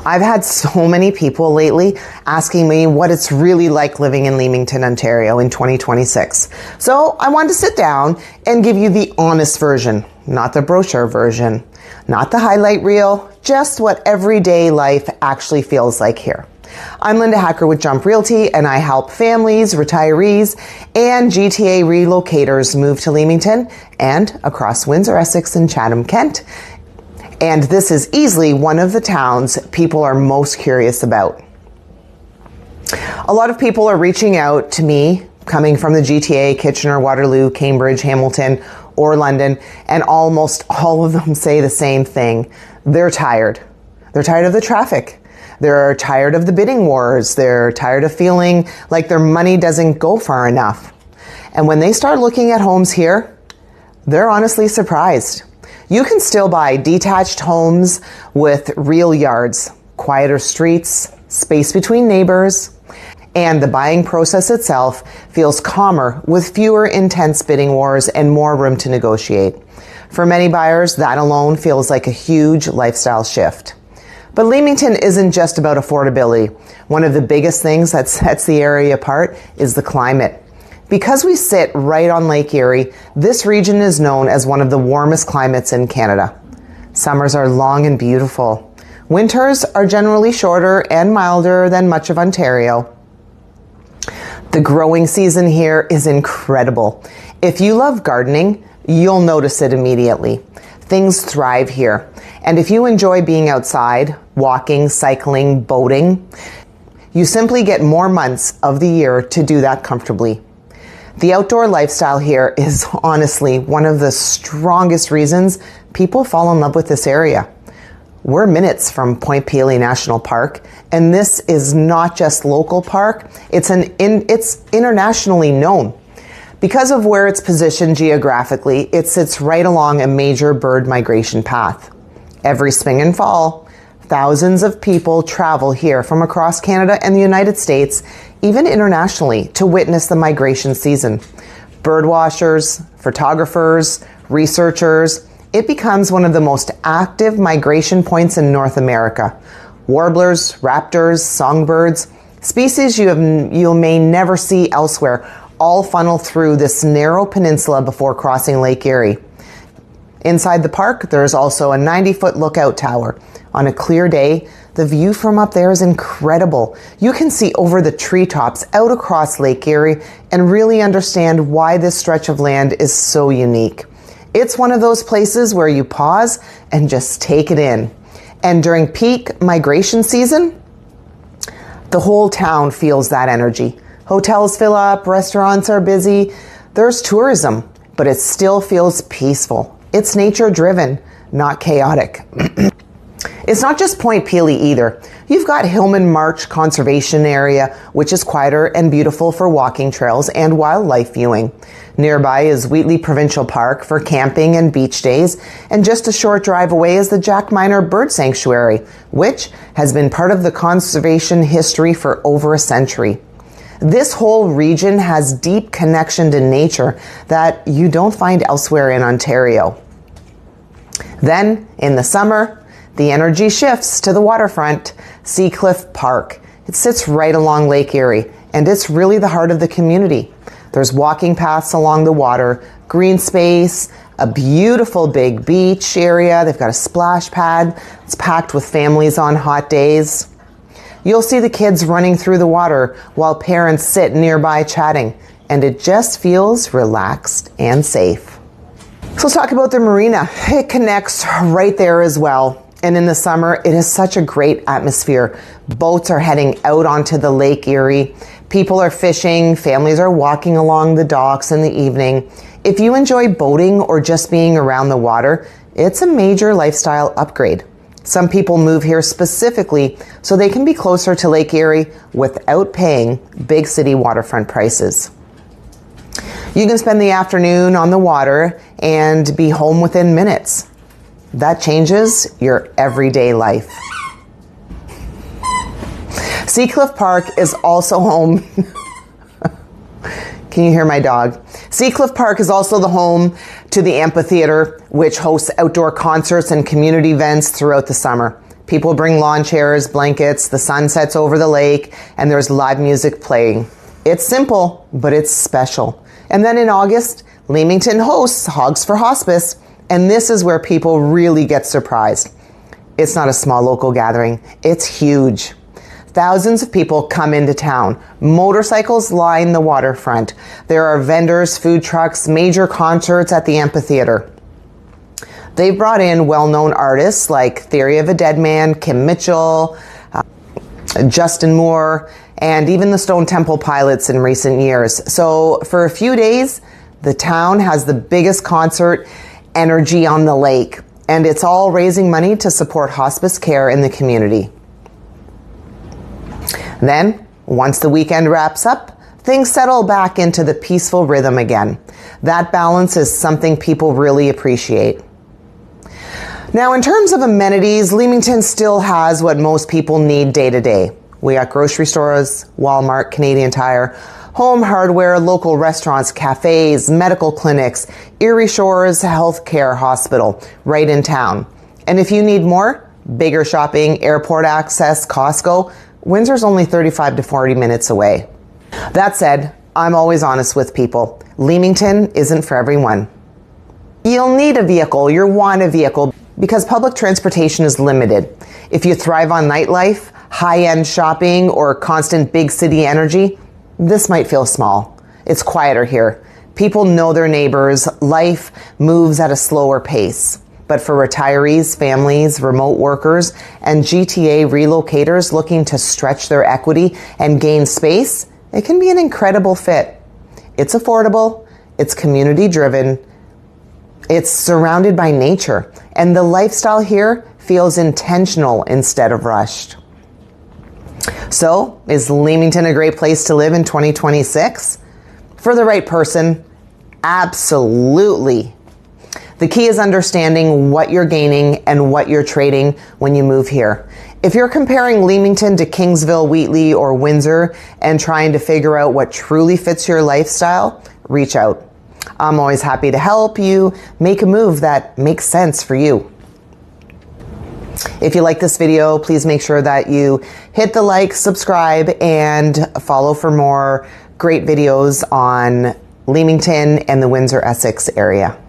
I've had so many people lately asking me what it's really like living in Leamington, Ontario in 2026. So I wanted to sit down and give you the honest version, not the brochure version, not the highlight reel, just what everyday life actually feels like here. I'm Linda Hakr with Jump Realty, and I help families, retirees, and GTA relocators move to Leamington and across Windsor-Essex and Chatham-Kent. And this is easily one of the towns people are most curious about. A lot of people are reaching out to me, coming from the GTA, Kitchener-Waterloo, Cambridge, Hamilton, or London, and almost all of them say the same thing. They're tired. They're tired of the traffic. They're tired of the bidding wars. They're tired of feeling like their money doesn't go far enough. And when they start looking at homes here, they're honestly surprised. You can still buy detached homes with real yards, quieter streets, space between neighbors, and the buying process itself feels calmer with fewer intense bidding wars and more room to negotiate. For many buyers, that alone feels like a huge lifestyle shift. But Leamington isn't just about affordability. One of the biggest things that sets the area apart is the climate. Because we sit right on Lake Erie, this region is known as one of the warmest climates in Canada. Summers are long and beautiful. Winters are generally shorter and milder than much of Ontario. The growing season here is incredible. If you love gardening, you'll notice it immediately. Things thrive here. And if you enjoy being outside, walking, cycling, boating, you simply get more months of the year to do that comfortably. The outdoor lifestyle here is honestly one of the strongest reasons people fall in love with this area. We're minutes from Pelee National Park, and this is not just local park, it's internationally known. Because of where it's positioned geographically, it sits right along a major bird migration path. Every spring and fall, thousands of people travel here from across Canada and the United States, even internationally, to witness the migration season. Birdwatchers, photographers, researchers, it becomes one of the most active migration points in North America. Warblers, raptors, songbirds, species you may never see elsewhere, all funnel through this narrow peninsula before crossing Lake Erie. Inside the park, there's also a 90-foot lookout tower. On a clear day, the view from up there is incredible. You can see over the treetops out across Lake Erie and really understand why this stretch of land is so unique. It's one of those places where you pause and just take it in. And during peak migration season, the whole town feels that energy. Hotels fill up, restaurants are busy, there's tourism, but it still feels peaceful. It's nature-driven, not chaotic. It's not just Pelee either. You've got Hillman Marsh Conservation Area, which is quieter and beautiful for walking trails and wildlife viewing. Nearby is Wheatley Provincial Park for camping and beach days, and just a short drive away is the Jack Miner Bird Sanctuary, which has been part of the conservation history for over a century. This whole region has deep connection to nature that you don't find elsewhere in Ontario. Then, in the summer, the energy shifts to the waterfront, Seacliff Park. It sits right along Lake Erie, and it's really the heart of the community. There's walking paths along the water, green space, a beautiful big beach area. They've got a splash pad. It's packed with families on hot days. You'll see the kids running through the water while parents sit nearby chatting, and it just feels relaxed and safe. So let's talk about the marina. It connects right there as well. And in the summer, it is such a great atmosphere. Boats are heading out onto the Lake Erie. People are fishing. Families are walking along the docks in the evening. If you enjoy boating or just being around the water, it's a major lifestyle upgrade. Some people move here specifically so they can be closer to Lake Erie without paying big city waterfront prices. You can spend the afternoon on the water and be home within minutes. That changes your everyday life. Seacliff Park is also home. Can you hear my dog? Seacliff Park is also the home to the amphitheatre, which hosts outdoor concerts and community events throughout the summer. People bring lawn chairs, blankets, the sun sets over the lake, and there's live music playing. It's simple, but it's special. And then in August, Leamington hosts Hogs for Hospice, and this is where people really get surprised. It's not a small local gathering, it's huge. Thousands of people come into town. Motorcycles line the waterfront. There are vendors, food trucks, major concerts at the amphitheater. They've brought in well-known artists like Theory of a Dead Man, Kim Mitchell, Justin Moore, and even the Stone Temple Pilots in recent years. So for a few days, the town has the biggest concert energy on the lake, and it's all raising money to support hospice care in the community. Then, once the weekend wraps up, things settle back into the peaceful rhythm again. That balance is something people really appreciate. Now, in terms of amenities, Leamington still has what most people need day to day. We got grocery stores, Walmart, Canadian Tire, home hardware, local restaurants, cafes, medical clinics, Erie Shores Healthcare Hospital right in town. And if you need more, bigger shopping, airport access, Costco, Windsor's only 35 to 40 minutes away. That said, I'm always honest with people. Leamington isn't for everyone. You'll need a vehicle, you'll want a vehicle, because public transportation is limited. If you thrive on nightlife, high-end shopping, or constant big city energy, this might feel small. It's quieter here. People know their neighbors. Life moves at a slower pace. But for retirees, families, remote workers, and GTA relocators looking to stretch their equity and gain space, it can be an incredible fit. It's affordable, it's community-driven, it's surrounded by nature, and the lifestyle here feels intentional instead of rushed. So, is Leamington a great place to live in 2026? For the right person, absolutely. The key is understanding what you're gaining and what you're trading when you move here. If you're comparing Leamington to Kingsville, Wheatley, or Windsor and trying to figure out what truly fits your lifestyle, reach out. I'm always happy to help you make a move that makes sense for you. If you like this video, please make sure that you hit the like, subscribe, and follow for more great videos on Leamington and the Windsor-Essex area.